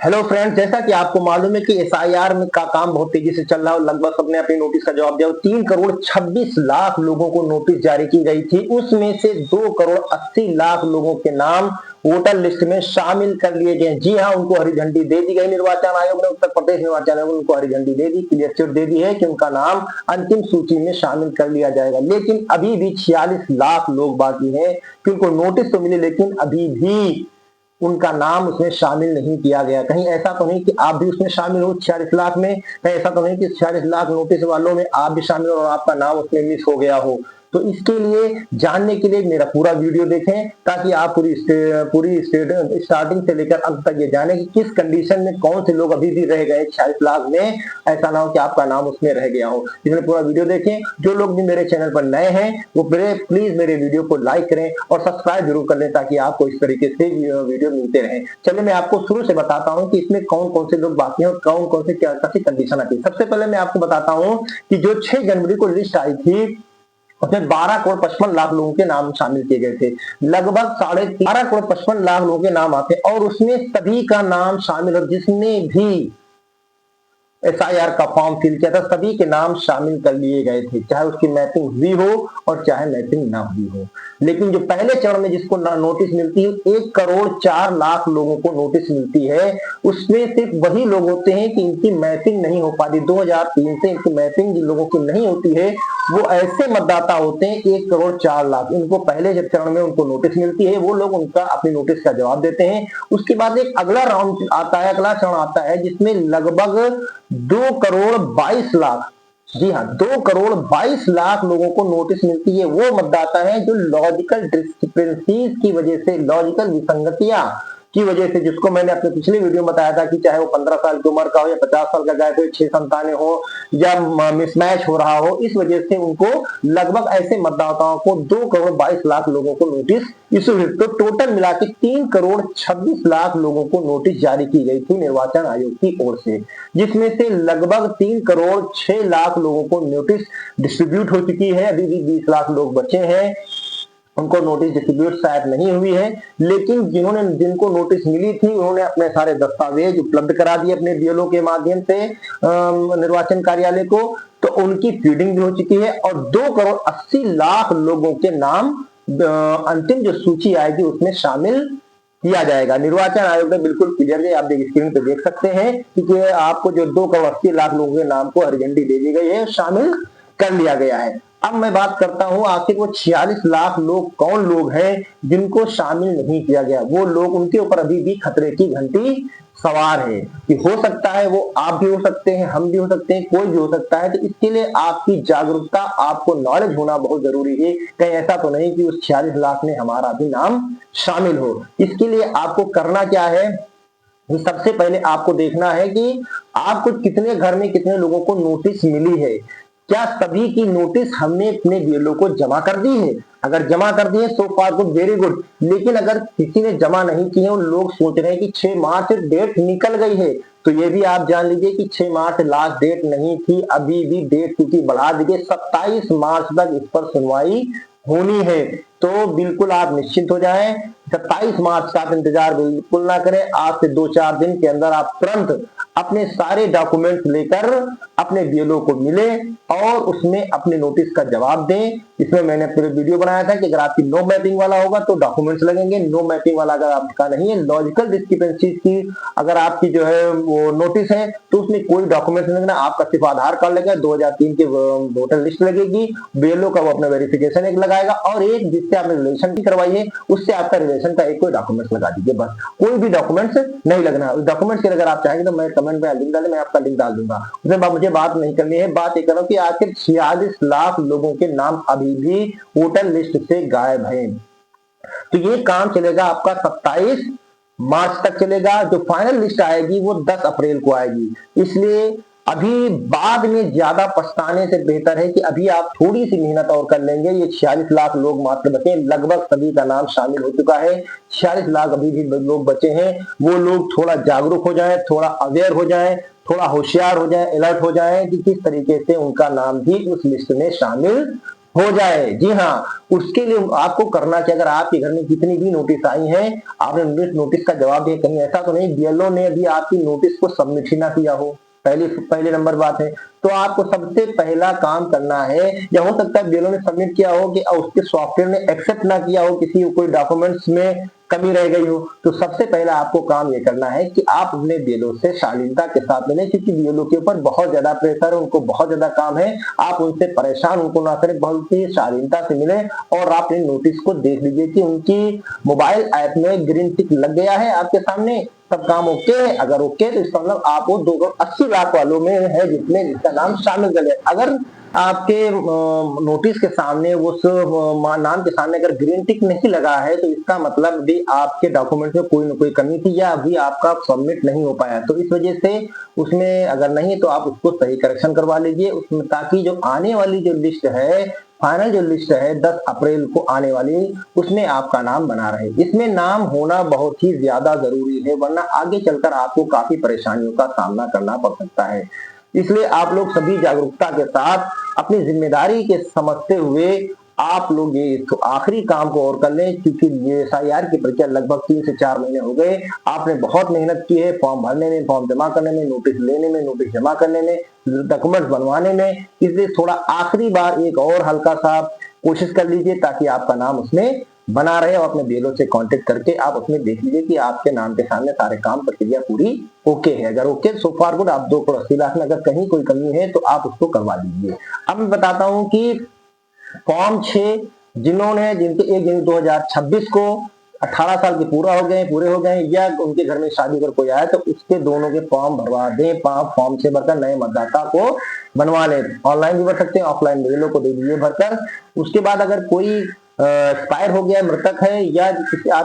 Hello friends, जैसा कि आपको मालूम है कि एसआईआर में का काम बहुत तेजी से चल रहा है और लगभग सबने अपने नोटिस का जवाब दिया। 3 करोड़ 26 लाख लोगों को नोटिस जारी की गई थी। उसमें से 2 करोड़ 80 लाख लोगों के नाम वोटर लिस्ट में शामिल कर लिए गए। जी हाँ, उनको हरी झंडी दे दी गई। निर्वाचन आयोग ने, उत्तर प्रदेश निर्वाचन आयोग ने उनको हरी झंडी दे दी, क्लियर चिट दे दी है कि उनका नाम अंतिम सूची में शामिल कर लिया जाएगा। लेकिन अभी भी 46 लाख लोग बाकी हैं कि उनको नोटिस तो मिले, लेकिन अभी भी उनका नाम उसमें शामिल नहीं किया गया। कहीं ऐसा तो नहीं कि आप भी उसमें शामिल हो 46 लाख में? कहीं ऐसा तो नहीं कि 46 लाख नोटिस वालों में आप भी शामिल हो और आपका नाम उसमें मिस हो गया हो? तो इसके लिए जानने के लिए मेरा पूरा वीडियो देखें, ताकि आप पूरी स्टार्टिंग से लेकर अंत तक ये जाने कि किस कंडीशन में कौन से लोग अभी भी रह गए 46 लाख में। ऐसा ना हो कि आपका नाम उसमें रह गया हो। इसलिए पूरा वीडियो देखें। जो लोग भी मेरे चैनल पर नए हैं वो प्लीज मेरे वीडियो को लाइक करें और सब्सक्राइब जरूर कर लें, ताकि आपको इस तरीके से वीडियो मिलते रहे। चलिए मैं आपको शुरू से बताता हूं कि इसमें कौन कौन से लोग बाकी हैं और कौन कौन से क्या कैसी कंडीशन आती है। सबसे पहले मैं आपको बताता हूं कि जो 6 जनवरी को लिस्ट आई थी उसमें 12 करोड़ 55 लाख लोगों के नाम शामिल किए गए थे। लगभग 12 करोड़ 55 लाख लोगों के नाम आते और उसमें सभी का नाम शामिल हो, जिसने भी एसआईआर का फॉर्म फिल किया था सभी के नाम शामिल कर लिए गए थे, चाहे उसकी मैपिंग हुई हो और चाहे मैपिंग ना हुई हो। लेकिन जो पहले चरण में जिसको नोटिस मिलती है, 1 करोड़ 4 लाख लोगों को नोटिस मिलती है, उसमें सिर्फ वही लोग होते हैं कि इनकी मैपिंग नहीं हो पाती। 2003 से इनकी मैपिंग जिन लोगों की नहीं होती है वो ऐसे मतदाता होते हैं 1 करोड़ 4 लाख। इनको पहले जब चरण में उनको नोटिस मिलती है वो लोग उनका अपनी नोटिस का जवाब देते हैं। उसके बाद एक अगला राउंड आता है, अगला चरण आता है, जिसमें लगभग 2 करोड़ 22 लाख, जी हाँ 2 करोड़ 22 लाख लोगों को नोटिस मिलती है। वो मतदाता है जो लॉजिकल डिस्क्रिपेंसीज की वजह से, लॉजिकल विसंगतियां की वजह से, जिसको मैंने अपने पिछले वीडियो में बताया था कि चाहे वो 15 साल की उम्र का हो या 50 साल का गाय हो, 6 संतानें हो या मिसमैच हो रहा हो, इस वजह से उनको लगभग ऐसे मतदाताओं को 2 करोड़ 22 लाख लोगों को नोटिस इशू हुई। तो टोटल मिला के 3 करोड़ 26 लाख लोगों को नोटिस जारी की गई थी निर्वाचन आयोग की ओर से, जिसमें से लगभग 3 करोड़ 6 लाख लोगों को नोटिस डिस्ट्रीब्यूट हो चुकी है। अभी भी 20 लाख लोग बचे हैं, उनको नोटिस डिस्ट्रीब्यूट शायद नहीं हुई है। लेकिन जिनको नोटिस मिली थी उन्होंने अपने सारे दस्तावेज उपलब्ध करा दिए अपने बीएलओ के माध्यम से निर्वाचन कार्यालय को, तो उनकी फीडिंग भी हो चुकी है और 2 करोड़ 80 लाख लोगों के नाम अंतिम जो सूची आएगी उसमें शामिल किया जाएगा। निर्वाचन आयोग ने बिल्कुल क्लियर है, आप स्क्रीन पे देख सकते हैं कि आपको जो 2 करोड़ 80 लाख लोगों के नाम को हरी झंडी दे दी गई है, शामिल कर लिया गया है। अब मैं बात करता हूं आखिर वो 46 लाख लोग कौन लोग हैं जिनको शामिल नहीं किया गया। वो लोग, उनके ऊपर अभी भी खतरे की घंटी सवार है कि हो सकता है वो आप भी हो सकते हैं, हम भी हो सकते हैं, कोई भी हो सकता है। तो इसके लिए आपकी जागरूकता, आपको नॉलेज होना बहुत जरूरी है। कहीं ऐसा तो नहीं कि उस 46 लाख में हमारा भी नाम शामिल हो। इसके लिए आपको करना क्या है, सबसे पहले आपको देखना है कि आपको कितने घर में कितने लोगों को नोटिस मिली है। क्या सभी की नोटिस हमने अपने बीएलओ को जमा कर दी है? अगर जमा कर दी है सो फार गुड, वेरी गुड। लेकिन अगर किसी ने जमा नहीं की है और लोग सोच रहे हैं कि 6 मार्च डेट निकल गई है, तो ये भी आप जान लीजिए कि 6 मार्च लास्ट डेट नहीं थी, अभी भी डेट क्योंकि बढ़ा दी गई, 27 मार्च तक इस पर सुनवाई होनी है। तो बिल्कुल आप निश्चिंत हो जाएं, 27 मार्च का इंतजार बिल्कुल ना करें। आज से 2-4 दिन के अंदर आप तुरंत अपने सारे डॉक्यूमेंट्स लेकर अपने बीएलओ को मिले और उसमें अपने नोटिस का जवाब दें। इसमें मैंने पूरे वीडियो बनाया था कि अगर आपकी नो मैपिंग वाला होगा तो डॉक्यूमेंट्स लगेंगे, नो मैपिंग वाला अगर आपका नहीं है, लॉजिकल डिस्क्रिपेंसीज की अगर आपकी जो है वो नोटिस है तो उसमें कोई डॉक्यूमेंट्स नहीं लगना, आपका सिर्फ आधार कार्ड लगेगा, 2003 की वोटर लिस्ट लगेगी, बीएलओ का वो अपना वेरिफिकेशन एक लगाएगा और एक जिससे आपने रिलेशन की करवाई है उससे आपका रिलेशन का एक कोई डॉक्यूमेंट्स लगा दीजिए, बस। कोई भी डॉक्यूमेंट्स नहीं लगना। डॉक्यूमेंट्स के अगर आप चाहेंगे तो मैं कमेंट में लिंक डाले, मैं आपका लिंक डाल दूंगा, उसमें मुझे बात नहीं करनी है। बात ये करो कि आखिर 46 लाख लोगों के नाम अभी भी वोटर लिस्ट से गायब हैं। तो ये काम चलेगा आपका 27 मार्च तक चलेगा। जो फाइनल लिस्ट आएगी वो 10 अप्रैल को आएगी। इसलिए अभी बाद में ज्यादा पछताने से बेहतर है कि अभी आप थोड़ी सी मेहनत और कर लेंगे। ये 46 लाख लोग मात्र बचे, लगभग सभी का नाम शामिल हो चुका है। 46 लाख अभी भी लोग बचे हैं। वो लोग थोड़ा जागरूक हो जाएं, थोड़ा अवेयर हो जाएं, थोड़ा होशियार हो जाएं, अलर्ट हो जाएं कि किस तरीके से उनका नाम भी उस लिस्ट में शामिल हो जाए। जी हाँ, उसके लिए आपको करना चाहिए, अगर आपके घर में जितनी भी नोटिस आई हैं, आपने नोटिस का जवाब दिया, कहीं ऐसा तो नहीं बीएलओ ने अभी आपकी नोटिस को सबमिट ही ना किया हो, पहले नंबर बात है। तो आपको सबसे पहला काम करना है, या हो सकता है बीएलओ ने सबमिट किया हो कि उसके सॉफ्टवेयर ने एक्सेप्ट ना किया हो, किसी कोई डॉक्यूमेंट्स में कमी रह गई हो, तो सबसे पहला आपको काम ये करना है कि आप अपने बीएलओ से शालीनता के साथ मिलें, क्योंकि बीएलओ के ऊपर बहुत ज्यादा प्रेशर है, उनको बहुत ज्यादा काम है। आप उनसे परेशान उनको ना करें, बहुत ही शालीनता से मिले और आप इन नोटिस को देख लीजिए कि उनकी मोबाइल ऐप में ग्रीन टिक लग गया है आपके सामने, सब काम ओके है। अगर ओके है तो इसका मतलब आप वो 280 लाख वालों में है जिसमें जिसका नाम शामिल कर लिया। अगर आपके नोटिस के सामने उस नाम के सामने अगर ग्रीन टिक नहीं लगा है, तो इसका मतलब भी आपके डॉक्यूमेंट में कोई न कोई कमी थी, या अभी आपका सबमिट नहीं हो पाया। तो इस वजह से उसमें अगर नहीं तो आप उसको सही करेक्शन करवा लीजिए उसमें, ताकि जो आने वाली जो लिस्ट है, फाइनल जो लिस्ट है 10 अप्रैल को आने वाली, उसमें आपका नाम बना रहे। इसमें नाम होना बहुत ही ज्यादा जरूरी है, वरना आगे चलकर आपको काफी परेशानियों का सामना करना पड़ सकता है। इसलिए आप लोग सभी जागरूकता के साथ अपनी जिम्मेदारी के समझते हुए आप लोग ये तो आखिरी काम को और कर लें, क्योंकि ये एसआईआर की प्रक्रिया लगभग 3 से 4 महीने हो गए। आपने बहुत मेहनत की है फॉर्म भरने में, फॉर्म जमा करने में, नोटिस लेने में, नोटिस जमा करने में, डॉक्यूमेंट्स बनवाने में। इसलिए थोड़ा आखिरी बार एक और हल्का सा कोशिश कर लीजिए, ताकि आपका नाम उसमें बना रहे, और अपने बीएलओ से कांटेक्ट करके आप उसमें देख लीजिए कि आपके नाम के सामने सारे काम प्रक्रिया पूरी ओके है। अगर ओके सो फार गुड, आप 2 करोड़ 80 लाख में अगर कहीं कोई कमी है तो आप उसको करवा दीजिए। अब मैं बताता हूं कि फॉर्म 6 जिन्होंने जिनके 1 जनवरी 2026 को 18 साल के पूरे हो गए, या उनके घर में शादी अगर कोई आया, तो उसके दोनों के फॉर्म भरवा दें। फॉर्म 6 भरकर नए मतदाता को बनवा लें। ऑनलाइन भी भर सकते हैं, ऑफलाइन बीएलओ को दे दीजिए भरकर। उसके बाद अगर कोई एक्सपायर हो गया, मृतक है, या किसी आप